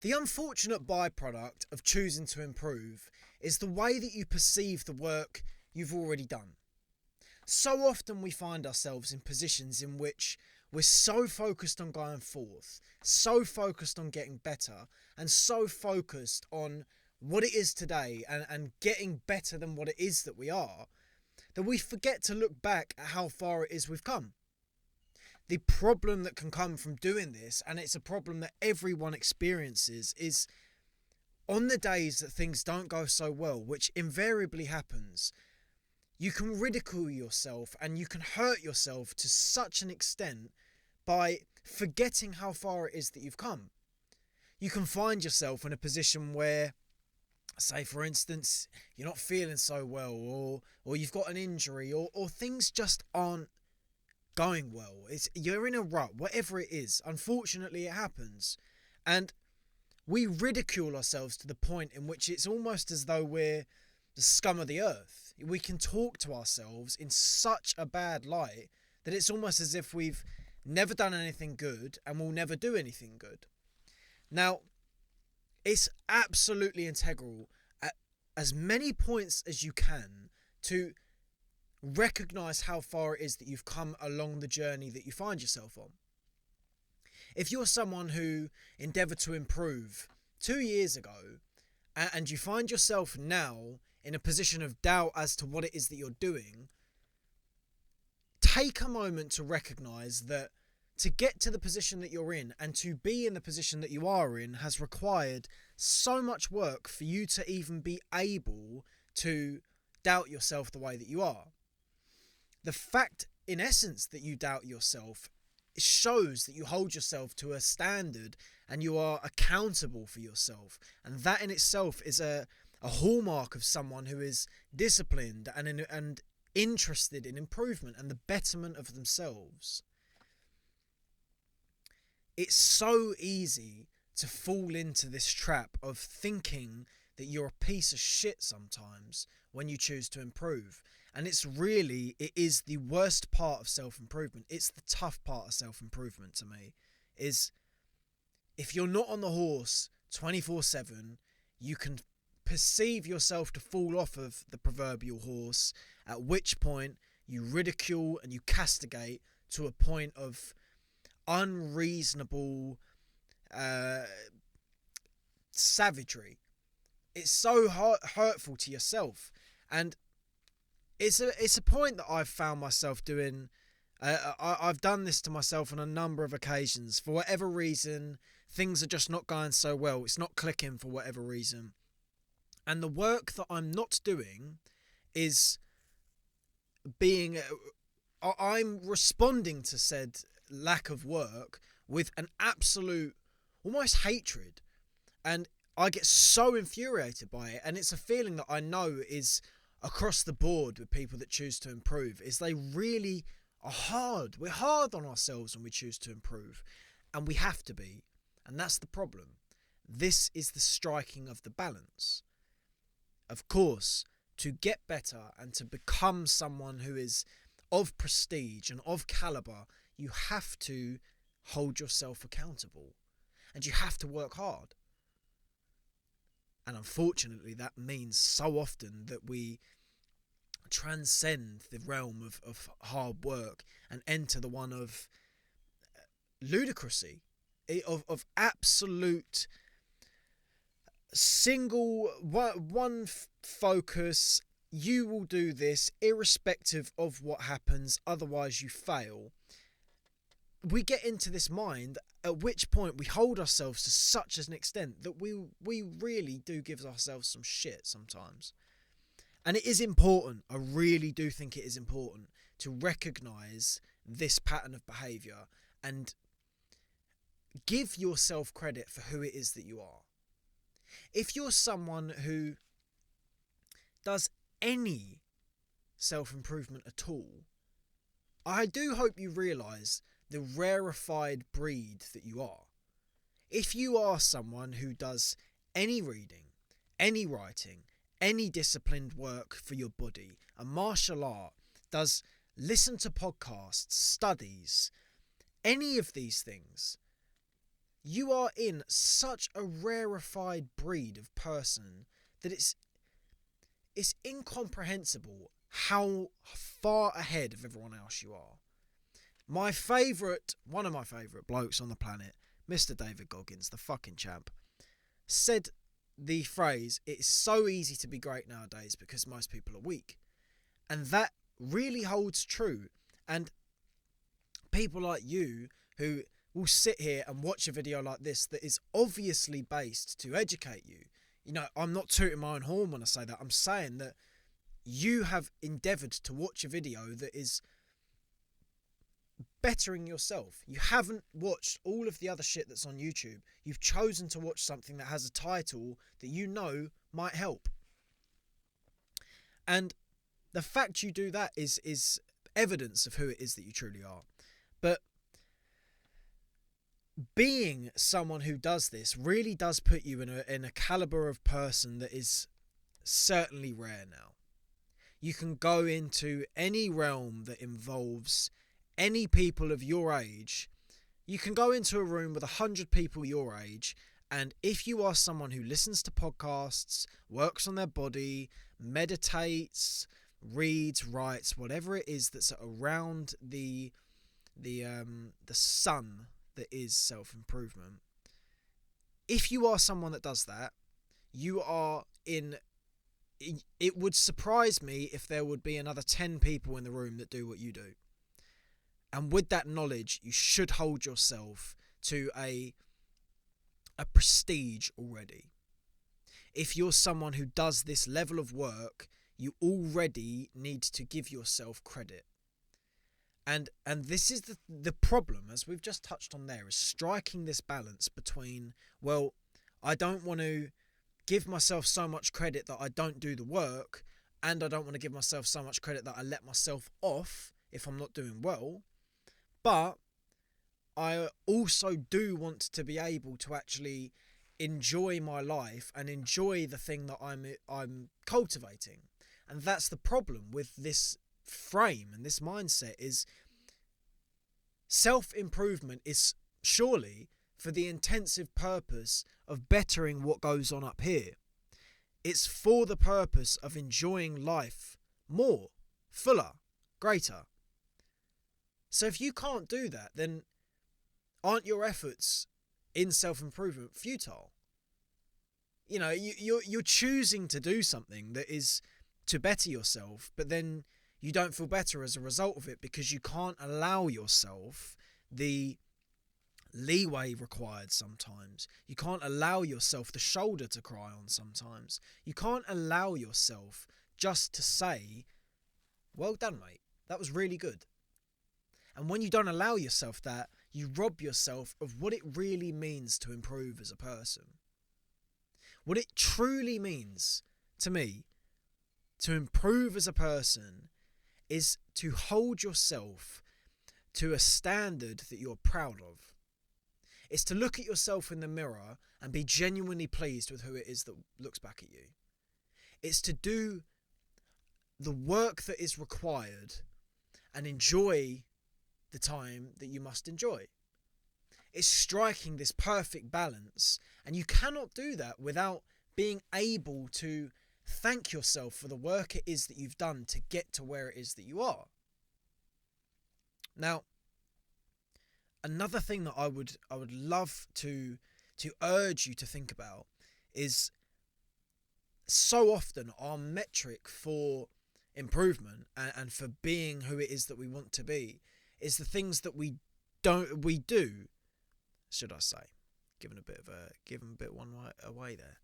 The unfortunate byproduct of choosing to improve is the way that you perceive the work you've already done. So often we find ourselves in positions in which we're so focused on going forth, so focused on getting better, and so focused on what it is today and getting better than what it is that we are, that we forget to look back at how far it is we've come. The problem that can come from doing this, and it's a problem that everyone experiences, is on the days that things don't go so well, which invariably happens, you can ridicule yourself and you can hurt yourself to such an extent by forgetting how far it is that you've come. You can find yourself in a position where, say for instance, you're not feeling so well, or you've got an injury, or things just aren't going well. You're in a rut, whatever it is. Unfortunately, it happens. And we ridicule ourselves to the point in which it's almost as though we're the scum of the earth. We can talk to ourselves in such a bad light that it's almost as if we've never done anything good and will never do anything good. Now, it's absolutely integral at as many points as you can to recognise how far it is that you've come along the journey that you find yourself on. If you're someone who endeavoured to improve 2 years ago and you find yourself now in a position of doubt as to what it is that you're doing, take a moment to recognise that to get to the position that you're in and to be in the position that you are in has required so much work for you to even be able to doubt yourself the way that you are. The fact, in essence, that you doubt yourself shows that you hold yourself to a standard and you are accountable for yourself. And that in itself is a hallmark of someone who is disciplined and interested in improvement and the betterment of themselves. It's so easy to fall into this trap of thinking that you're a piece of shit sometimes when you choose to improve. And it is the worst part of self-improvement. It's the tough part of self-improvement to me, is if you're not on the horse 24/7, you can perceive yourself to fall off of the proverbial horse, at which point you ridicule and you castigate to a point of unreasonable savagery. It's so hurtful to yourself, and it's a point that I've found myself doing. I've done this to myself on a number of occasions. For whatever reason, things are just not going so well. It's not clicking for whatever reason. And the work that I'm not doing is I'm responding to said lack of work with an absolute, almost hatred. And I get so infuriated by it. And it's a feeling that I know is across the board with people that choose to improve, is they really are hard. We're hard on ourselves when we choose to improve, and we have to be. And that's the problem. This is the striking of the balance. Of course, to get better and to become someone who is of prestige and of caliber, you have to hold yourself accountable and you have to work hard. And unfortunately, that means so often that we transcend the realm of hard work and enter the one of ludicrousy, of absolute single one focus. You will do this irrespective of what happens, otherwise you fail. We get into this mind, at which point we hold ourselves to such an extent that we really do give ourselves some shit sometimes. And it is important, I really do think it is important to recognise this pattern of behaviour and give yourself credit for who it is that you are. If you're someone who does any self-improvement at all, I do hope you realise the rarefied breed that you are. If you are someone who does any reading, any writing, any disciplined work for your body, a martial art, does listen to podcasts, studies, any of these things, you are in such a rarefied breed of person that it's incomprehensible how far ahead of everyone else you are. One of my favourite blokes on the planet, Mr. David Goggins, the fucking champ, said the phrase, "It's so easy to be great nowadays because most people are weak." And that really holds true. And people like you who will sit here and watch a video like this that is obviously based to educate you. You know, I'm not tooting my own horn when I say that. I'm saying that you have endeavoured to watch a video that is bettering yourself. You haven't watched all of the other shit that's on YouTube. You've chosen to watch something that has a title that you know might help. And the fact you do that is evidence of who it is that you truly are. But being someone who does this really does put you in a caliber of person that is certainly rare now. You can go into any realm that involves any people of your age. You can go into a room with 100 people your age, and if you are someone who listens to podcasts, works on their body, meditates, reads, writes, whatever it is that's around the sun that is self-improvement, if you are someone that does that, you are in... It would surprise me if there would be another 10 people in the room that do what you do. And with that knowledge, you should hold yourself to a prestige already. If you're someone who does this level of work, you already need to give yourself credit. And this is the problem, as we've just touched on there, is striking this balance between, well, I don't want to give myself so much credit that I don't do the work, and I don't want to give myself so much credit that I let myself off if I'm not doing well. But I also do want to be able to actually enjoy my life and enjoy the thing that I'm cultivating. And that's the problem with this frame and this mindset, is self-improvement is surely for the intensive purpose of bettering what goes on up here. It's for the purpose of enjoying life more, fuller, greater. So if you can't do that, then aren't your efforts in self-improvement futile? You know, you're choosing to do something that is to better yourself, but then you don't feel better as a result of it because you can't allow yourself the leeway required sometimes. You can't allow yourself the shoulder to cry on sometimes. You can't allow yourself just to say, "Well done, mate. That was really good." And when you don't allow yourself that, you rob yourself of what it really means to improve as a person. What it truly means to me to improve as a person is to hold yourself to a standard that you're proud of. It's to look at yourself in the mirror and be genuinely pleased with who it is that looks back at you. It's to do the work that is required and enjoy the time that you must enjoy. It's striking this perfect balance, and you cannot do that without being able to thank yourself for the work it is that you've done to get to where it is that you are. Now, another thing that I would love to urge you to think about is, so often our metric for improvement and for being who it is that we want to be is the things that we do, should I say, giving a bit one away there.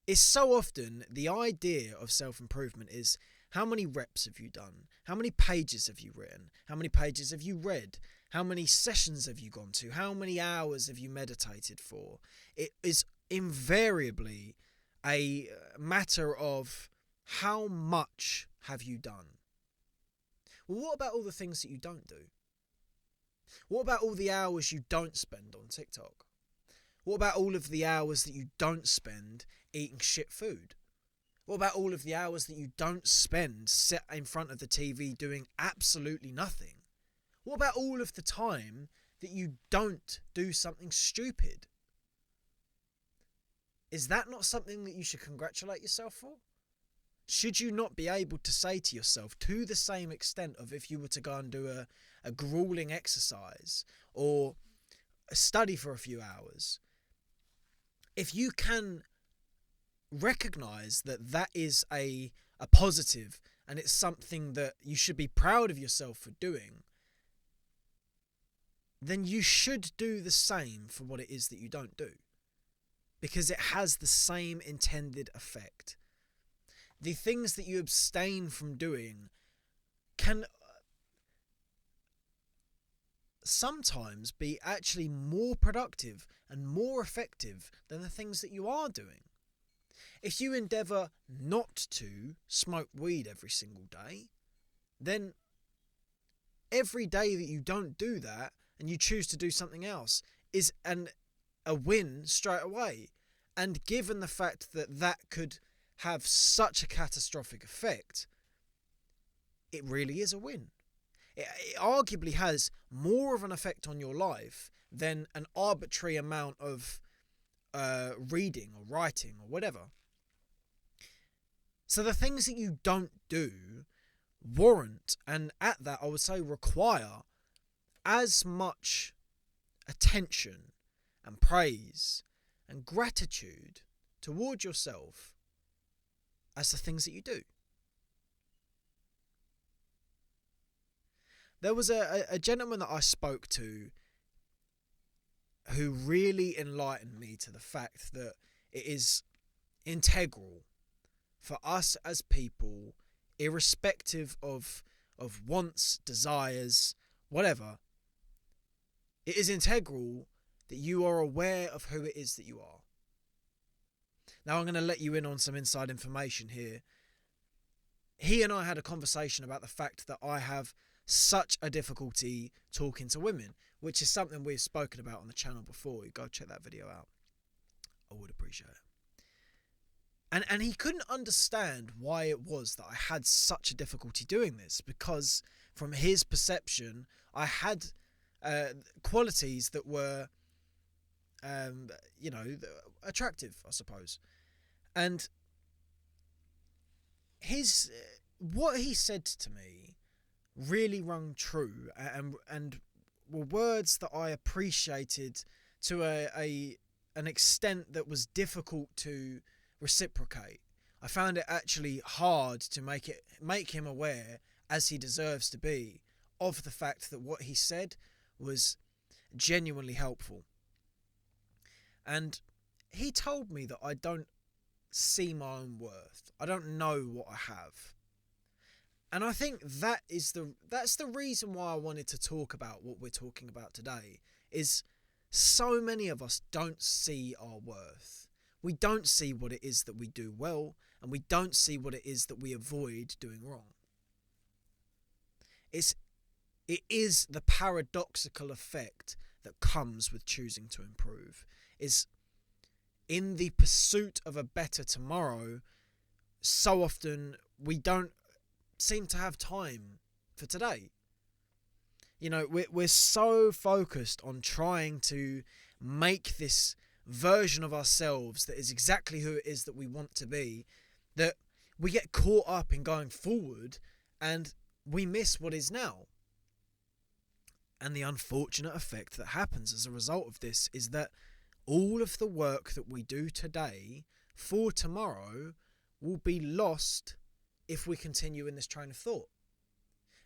It's so often the idea of self-improvement is, how many reps have you done? How many pages have you written? How many pages have you read? How many sessions have you gone to? How many hours have you meditated for? It is invariably a matter of how much have you done? Well, what about all the things that you don't do? What about all the hours you don't spend on TikTok? What about all of the hours that you don't spend eating shit food? What about all of the hours that you don't spend sat in front of the TV doing absolutely nothing? What about all of the time that you don't do something stupid. Is that not something that you should congratulate yourself for? Should you not be able to say to yourself, to the same extent of if you were to go and do a grueling exercise or study for a few hours, if you can recognize that that is a positive and it's something that you should be proud of yourself for doing, then you should do the same for what it is that you don't do, because it has the same intended effect. The things that you abstain from doing can sometimes be actually more productive and more effective than the things that you are doing. If you endeavour not to smoke weed every single day, then every day that you don't do that and you choose to do something else is a win straight away. And given the fact that that could have such a catastrophic effect, it really is a win. It arguably has more of an effect on your life than an arbitrary amount of reading or writing or whatever. So the things that you don't do warrant, and at that I would say require, as much attention and praise and gratitude toward yourself as the things that you do. There was a gentleman that I spoke to who really enlightened me to the fact that it is integral for us as people, irrespective of wants, desires, whatever, it is integral that you are aware of who it is that you are. Now I'm going to let you in on some inside information here. He and I had a conversation about the fact that I have such a difficulty talking to women, which is something we've spoken about on the channel before. You go check that video out. I would appreciate it. And he couldn't understand why it was that I had such a difficulty doing this, because from his perception, I had qualities that were, attractive, I suppose. And what he said to me really rung true, and were words that I appreciated to an extent that was difficult to reciprocate. I found it actually hard to make him aware, as he deserves to be, of the fact that what he said was genuinely helpful. And he told me that I don't see my own worth. I don't know what I have. And I think that's the reason why I wanted to talk about what we're talking about today, is so many of us don't see our worth. We don't see what it is that we do well, and we don't see what it is that we avoid doing wrong. It is the paradoxical effect that comes with choosing to improve, is in the pursuit of a better tomorrow, so often we don't seem to have time for today. You know, we're so focused on trying to make this version of ourselves that is exactly who it is that we want to be, that we get caught up in going forward and we miss what is now. And the unfortunate effect that happens as a result of this is that all of the work that we do today for tomorrow will be lost if we continue in this train of thought.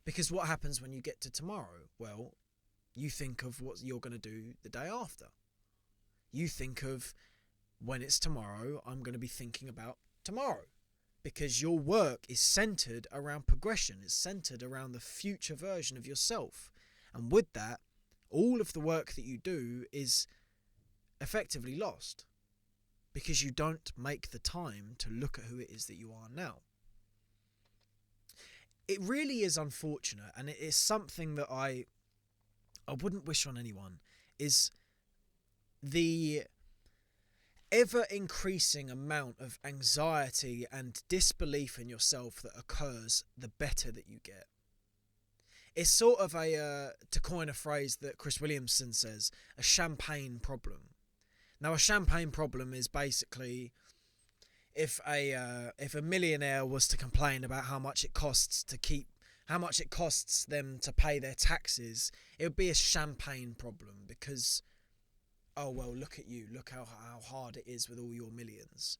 Because what happens when you get to tomorrow? Well, you think of what you're going to do the day after. You think of, when it's tomorrow, I'm going to be thinking about tomorrow. Because your work is centered around progression. It's centered around the future version of yourself. And with that, all of the work that you do is effectively lost, because you don't make the time to look at who it is that you are now. It really is unfortunate, and it is something that I wouldn't wish on anyone, is the ever-increasing amount of anxiety and disbelief in yourself that occurs the better that you get. It's sort of to coin a phrase that Chris Williamson says, a champagne problem. Now, a champagne problem is basically if a millionaire was to complain about how much it costs them to pay their taxes, it would be a champagne problem because, oh well, look at you, look how hard it is with all your millions.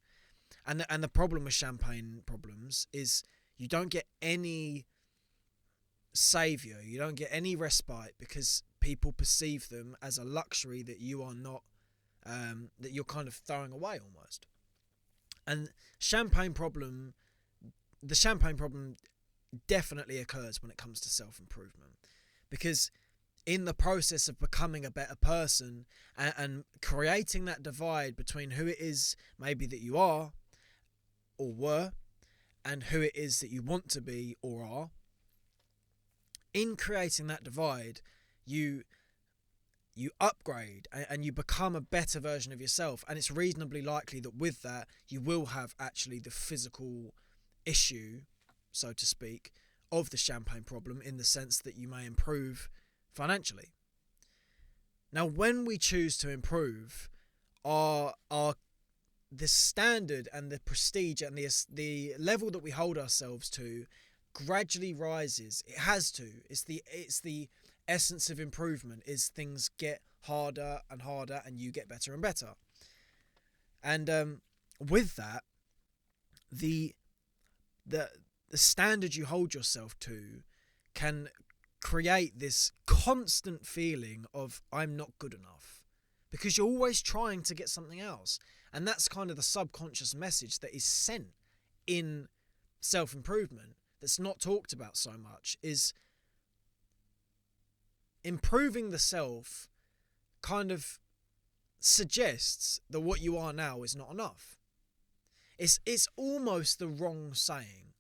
And the problem with champagne problems is you don't get any saviour, you don't get any respite because people perceive them as a luxury that you are not, that you're kind of throwing away almost. And the champagne problem definitely occurs when it comes to self-improvement, because in the process of becoming a better person and creating that divide between who it is maybe that you are or were and who it is that you want to be or are, in creating that divide, you upgrade and you become a better version of yourself, and it's reasonably likely that with that you will have actually the physical issue, so to speak, of the champagne problem, in the sense that you may improve financially. Now, when we choose to improve, our the standard and the prestige and the level that we hold ourselves to gradually rises. It has to. It's the essence of improvement, is things get harder and harder and you get better and better. And with that, the standard you hold yourself to can create this constant feeling of I'm not good enough, because you're always trying to get something else. And that's kind of the subconscious message that is sent in self-improvement that's not talked about so much, is improving the self kind of suggests that what you are now is not enough. It's almost the wrong saying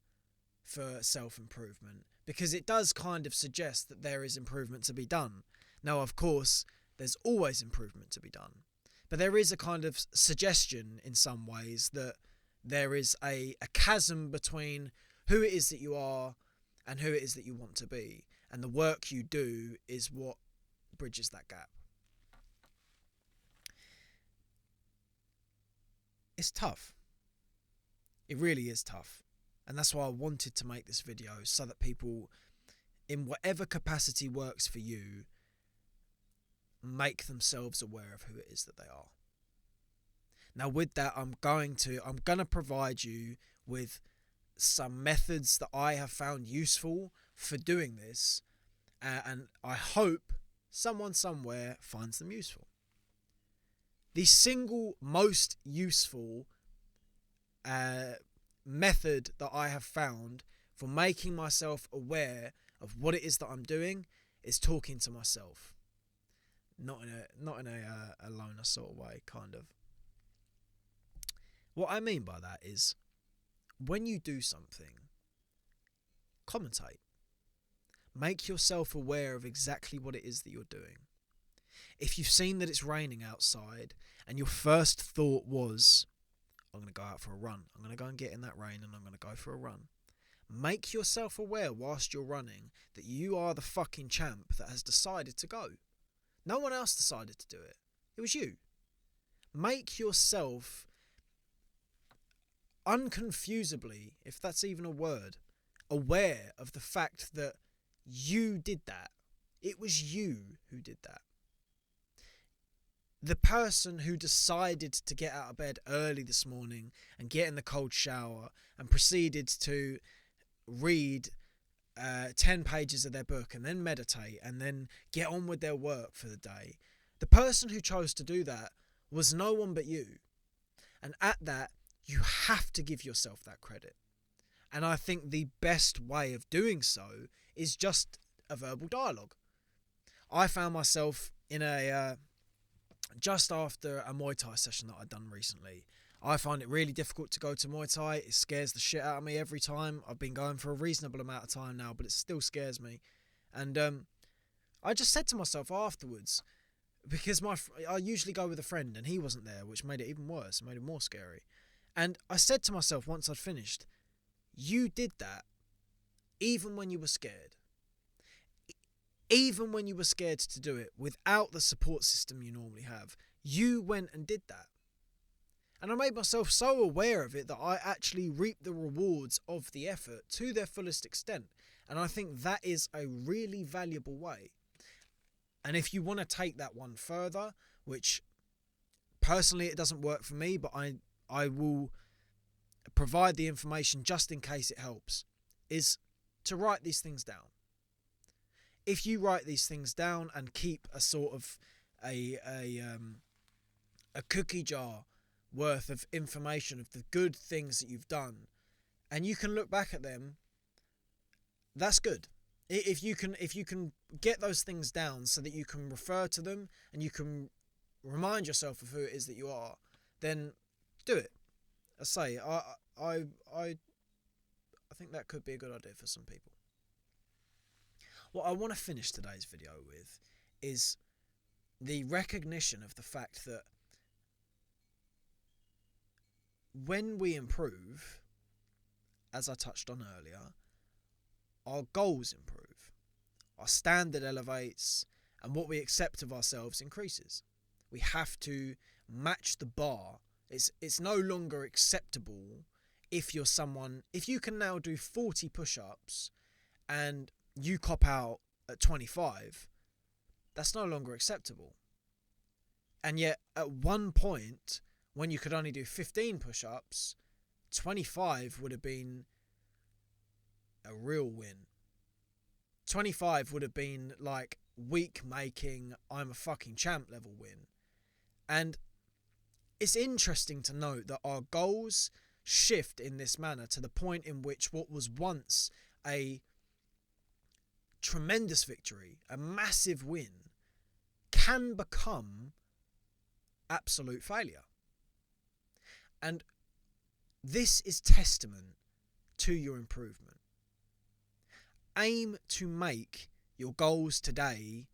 for self-improvement, because it does kind of suggest that there is improvement to be done. Now, of course, there's always improvement to be done, but there is a kind of suggestion in some ways that there is a chasm between who it is that you are and who it is that you want to be, and the work you do is what bridges that gap. It's tough. It really is tough. And that's why I wanted to make this video, so that people, in whatever capacity works for you, make themselves aware of who it is that they are. Now, with that, I'm going to provide you with some methods that I have found useful for doing this, and I hope someone somewhere finds them useful. The single most useful method that I have found for making myself aware of what it is that I'm doing is talking to myself. Not in a loner sort of way, kind of. What I mean by that is, when you do something, commentate. Make yourself aware of exactly what it is that you're doing. If you've seen that it's raining outside and your first thought was, I'm going to go out for a run, I'm going to go and get in that rain and I'm going to go for a run, make yourself aware whilst you're running that you are the fucking champ that has decided to go. No one else decided to do it. It was you. Make yourself unconfusedly, if that's even a word, aware of the fact that you did that. It was you who did that. The person who decided to get out of bed early this morning and get in the cold shower and proceeded to read 10 pages of their book and then meditate and then get on with their work for the day, the person who chose to do that was no one but you. And at that, you have to give yourself that credit. And I think the best way of doing so is just a verbal dialogue. I found myself in just after a Muay Thai session that I'd done recently. I find it really difficult to go to Muay Thai. It scares the shit out of me every time. I've been going for a reasonable amount of time now, but it still scares me. And I just said to myself afterwards, because I usually go with a friend and he wasn't there, which made it even worse. It made it more scary. And I said to myself once I'd finished, you did that even when you were scared. Even when you were scared to do it without the support system you normally have, you went and did that. And I made myself so aware of it that I actually reaped the rewards of the effort to their fullest extent. And I think that is a really valuable way. And if you want to take that one further, which personally it doesn't work for me, but I will provide the information just in case it helps, is to write these things down. If you write these things down and keep a sort of a cookie jar worth of information of the good things that you've done, and you can look back at them, that's good. If you can get those things down so that you can refer to them and you can remind yourself of who it is that you are, then do it. I say, I think that could be a good idea for some people. What I want to finish today's video with is the recognition of the fact that when we improve, as I touched on earlier, our goals improve, our standard elevates, and what we accept of ourselves increases. We have to match the bar. It's no longer acceptable if you're someone, if you can now do 40 push-ups and you cop out at 25, that's no longer acceptable. And yet at one point, when you could only do 15 push-ups, 25 would have been a real win. 25 would have been like week making, I'm a fucking champ level win. And it's interesting to note that our goals shift in this manner to the point in which what was once a tremendous victory, a massive win, can become absolute failure. And this is testament to your improvement. Aim to make your goals today,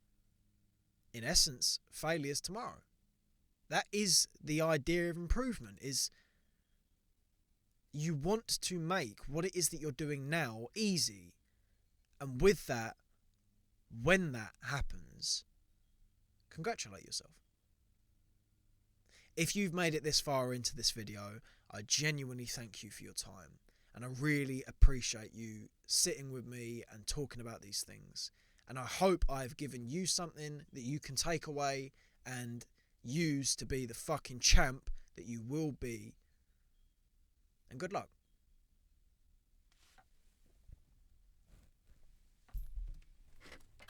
in essence, failures tomorrow. That is the idea of improvement, is you want to make what it is that you're doing now easy. And with that, when that happens, congratulate yourself. If you've made it this far into this video, I genuinely thank you for your time. And I really appreciate you sitting with me and talking about these things. And I hope I've given you something that you can take away and use to be the fucking champ that you will be. And good luck.